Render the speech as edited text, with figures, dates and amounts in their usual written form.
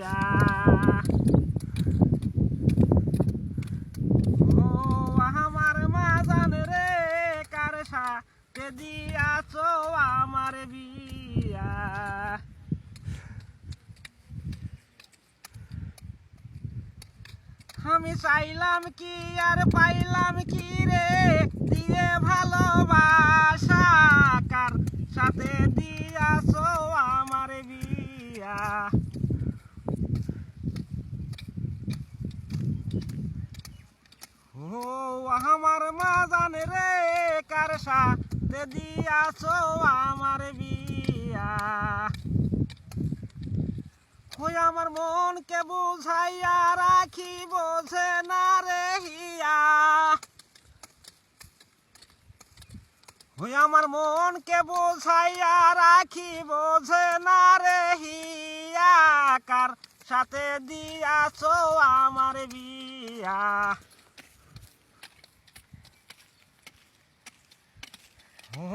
বিয়া ও আমার মাজান রে কার সাথে দিয়াছো আমার বিয়া আমি চাইলাম কি আর পাইলাম কি রে দিয়ে ভালোবাসা কার সাথে দিয়াছো আমার বিয়া ও আমার মাজান রে কার সাথে দিয়াছো আমার বিয়া ওই আমার মনকে বুঝাইয়া রাখি বোঝে না রে হিয়া ওই আমার মনকে বুঝাইয়া রাখি বোঝে না রে হিয়া কার সাথে দিয়াছো আমার বিয়া ও